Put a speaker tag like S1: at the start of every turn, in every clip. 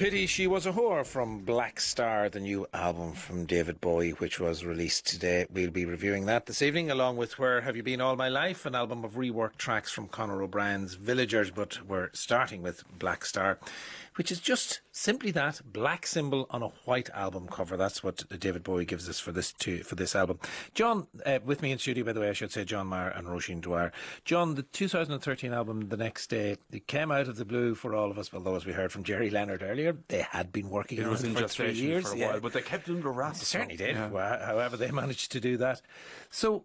S1: Pity She Was a Whore from BLACKSTAR, the new album from David Bowie, which was released today. We'll be reviewing that this evening, along with Where Have You Been All My Life, an album of reworked tracks from Conor O'Brien's Villagers. But we're starting with BLACKSTAR, which is just simply that, black symbol on a white album cover. That's what David Bowie gives us for this album. John, with me in studio, by the way, I should say John Maher and Roisin Dwyer. John, the 2013 album, The Next Day, it came out of the blue for all of us, although as we heard from Jerry Leonard earlier, they had been working on it for 3 years.
S2: For a while, but they kept it under wraps.
S1: They certainly did, however they managed to do that. So,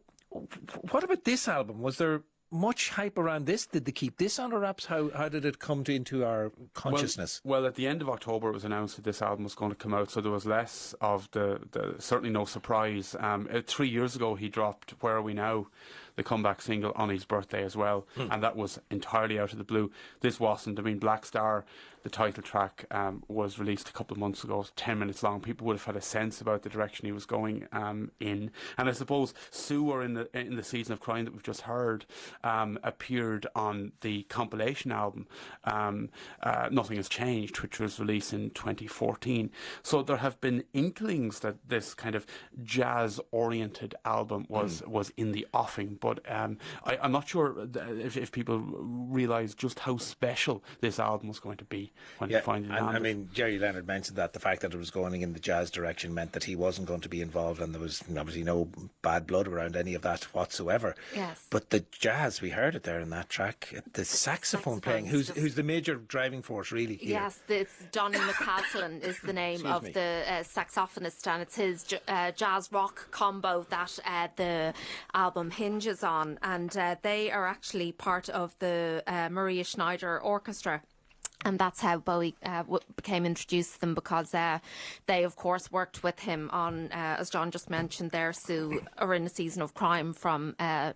S1: what about this album? Was there much hype around this? Did they keep this under wraps? How did it come into our consciousness?
S2: Well, at the end of October it was announced that this album was going to come out, so there was less of the certainly no surprise. 3 years ago he dropped Where Are We Now, the comeback single, on his birthday as well, and that was entirely out of the blue. This wasn't. I mean, BLACKSTAR, the title track, was released a couple of months ago, 10 minutes long. People would have had a sense about the direction he was going in. And I suppose Sewer in the Season of Crime that we've just heard appeared on the compilation album, Nothing Has Changed, which was released in 2014. So there have been inklings that this kind of jazz-oriented album was in the offing. But I'm not sure if people realise just how special this album was going to be when it finally landed.
S1: I mean, Jerry Leonard mentioned that the fact that it was going in the jazz direction meant that he wasn't going to be involved, and there was obviously no bad blood around any of that whatsoever.
S3: Yes.
S1: But the jazz, we heard it there in that track, the saxophone playing, who's the major driving force really here.
S3: Yes, it's Donny McCaslin is the name of the saxophonist, and it's his jazz rock combo that the album hinges on, and they are actually part of the Maria Schneider Orchestra. And that's how Bowie became introduced to them, because they, of course, worked with him on, as John just mentioned there, Sue, or in a Season of Crime from the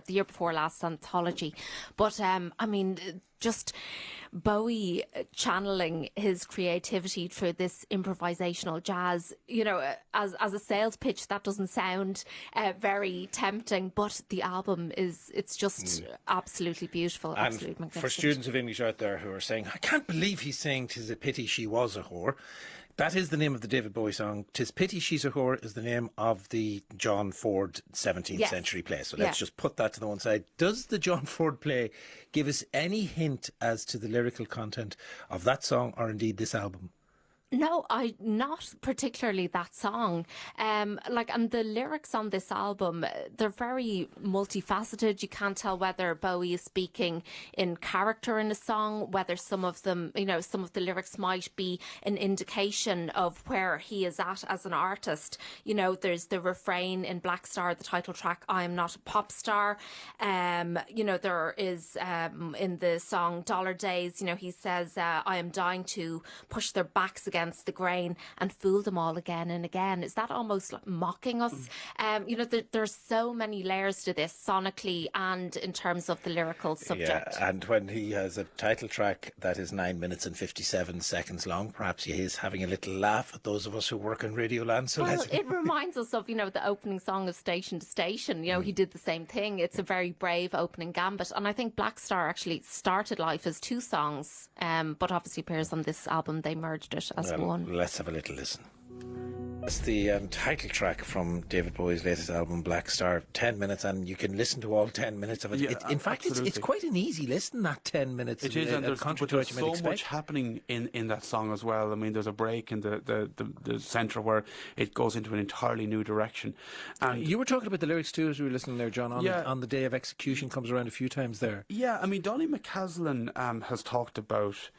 S3: year before last anthology. But, I mean, just Bowie channeling his creativity through this improvisational jazz, you know, as a sales pitch, that doesn't sound very tempting, but the album it's just absolutely beautiful,
S1: and
S3: absolutely magnificent.
S1: For students of English out there who are saying, I can't believe he's saying 'tis a pity she was a whore, that is the name of the David Bowie song. 'Tis Pity She's a Whore is the name of the John Ford 17th century play. So let's just put that to the one side. Does the John Ford play give us any hint as to the lyrical content of that song, or indeed this album?
S3: No, not particularly that song. And the lyrics on this album, they're very multifaceted. You can't tell whether Bowie is speaking in character in a song, whether some of them, some of the lyrics might be an indication of where he is at as an artist. There's the refrain in BLACKSTAR, the title track, I am not a pop star. There is, in the song Dollar Days, he says, I am dying to push their backs against the grain and fool them all again and again. Is that almost like mocking us? There's so many layers to this, sonically and in terms of the lyrical subject.
S1: Yeah, and when he has a title track that is 9 minutes and 57 seconds long, perhaps he is having a little laugh at those of us who work in Radio Land. So
S3: it reminds us of, the opening song of Station to Station. He did the same thing. It's a very brave opening gambit. And I think BLACKSTAR actually started life as two songs, but obviously appears on this album. They merged it as one.
S1: Let's have a little listen. It's the title track from David Bowie's latest album, BLACKSTAR, 10 minutes, and you can listen to all 10 minutes of it.
S2: Yeah,
S1: in fact, it's quite an easy listen, that 10 minutes.
S2: It is, and there's so much happening in that song as well. I mean, there's a break in the centre where it goes into an entirely new direction. And
S1: you were talking about the lyrics too as we were listening there, John, on the day of execution, comes around a few times there.
S2: Yeah, I mean, Donny McCaslin has talked about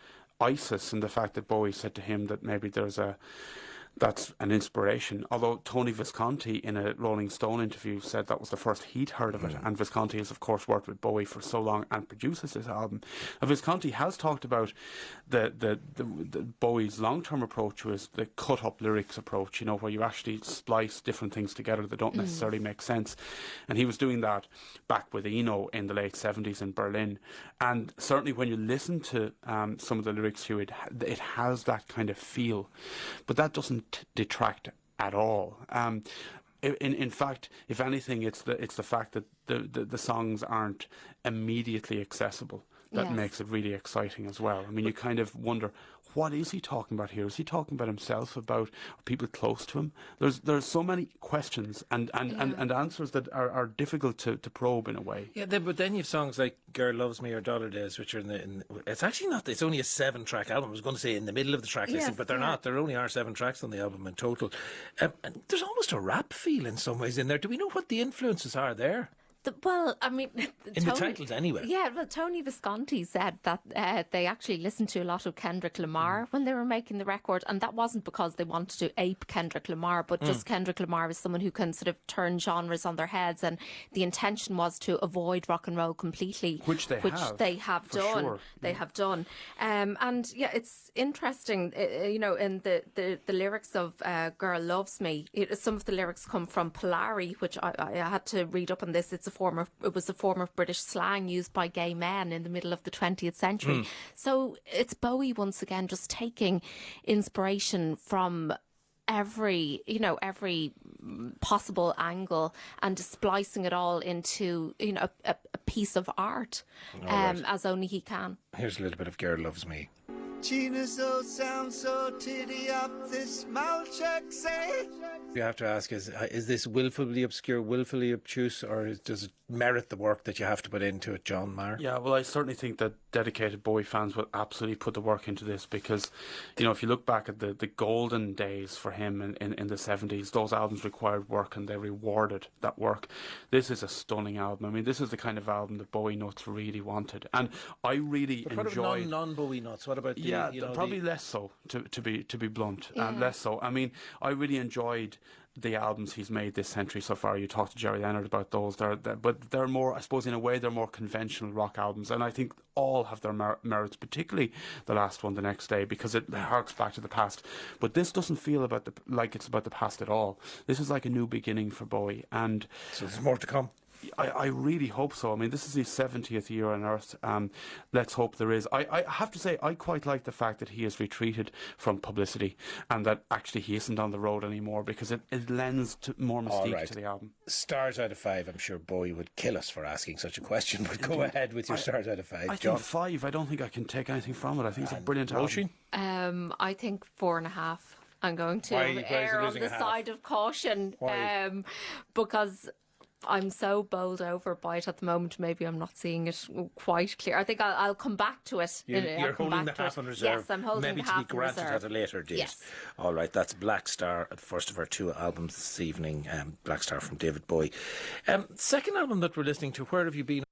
S2: ISIS and the fact that Bowie said to him that maybe that's an inspiration. Although Tony Visconti in a Rolling Stone interview said that was the first he'd heard of it, and Visconti has of course worked with Bowie for so long and produces this album. And Visconti has talked about the Bowie's long-term approach was the cut-up lyrics approach, where you actually splice different things together that don't necessarily make sense. And he was doing that back with Eno in the late 70s in Berlin. And certainly when you listen to some of the lyrics here, it has that kind of feel. But that doesn't detract at all. In fact, if anything, it's the fact that the songs aren't immediately accessible. that makes it really exciting as well. I mean, you kind of wonder, what is he talking about here? Is he talking about himself, about people close to him? There's so many questions and answers that are difficult to probe in a way.
S1: Yeah, but then you have songs like Girl Loves Me or Dollar Days, which are it's actually not, it's only a 7-track album. I was going to say in the middle of the track listing, but they're not. There only are 7 tracks on the album in total. And there's almost a rap feel in some ways in there. Do we know what the influences are there?
S3: Well, I mean,
S1: in the titles anyway.
S3: Yeah, well, Tony Visconti said that they actually listened to a lot of Kendrick Lamar when they were making the record, and that wasn't because they wanted to ape Kendrick Lamar, but just Kendrick Lamar is someone who can sort of turn genres on their heads, and the intention was to avoid rock and roll completely,
S2: which they have done.
S3: Sure. They have done, and yeah, it's interesting. You know, in the lyrics of "Girl Loves Me," some of the lyrics come from Polari, which I had to read up on this. It was a form of British slang used by gay men in the middle of the 20th century. So it's Bowie once again just taking inspiration from every possible angle and splicing it all into a piece of art, as only he can.
S1: Here's a little bit of Girl Loves Me.
S4: Tina's all sound so titty up this mouth check say.
S1: You have to ask, is this willfully obscure, willfully obtuse, or does it merit the work that you have to put into it, John Maher?
S2: Yeah, well, I certainly think that dedicated Bowie fans will absolutely put the work into this, because, you know, if you look back at the golden days for him in the 70s, those albums required work and they rewarded that work. This is a stunning album. I mean, this is the kind of album that Bowie nuts really wanted, and I really enjoyed.
S1: What about non-Bowie nuts? What about
S2: probably less so, to be blunt, less so. I mean, I really enjoyed the albums he's made this century so far. You talked to Jerry Leonard about those, but they're more, I suppose, in a way, they're more conventional rock albums, and I think all have their merits, particularly the last one, The Next Day, because it harks back to the past. But this doesn't feel like it's about the past at all. This is like a new beginning for Bowie, and
S1: so there's more to come.
S2: I really hope so. I mean, this is his 70th year on Earth. Let's hope there is. I have to say, I quite like the fact that he has retreated from publicity and that actually he isn't on the road anymore, because it lends more mystique to the album.
S1: Stars out of 5. I'm sure Bowie would kill us for asking such a question, but go ahead with your stars out of 5.
S2: I think 5. I don't think I can take anything from it. I think it's a brilliant album.
S3: I think 4.5. I'm going to err on the side of caution, because I'm so bowled over by it at the moment. Maybe I'm not seeing it quite clear. I think I'll come back to it.
S1: You're holding the half on reserve.
S3: Yes, I'm holding the half on reserve.
S1: Maybe to be granted at a later date.
S3: Yes.
S1: All right, that's BLACKSTAR, the first of our 2 albums this evening. BLACKSTAR from David Bowie. Second album that we're listening to, Where Have You Been?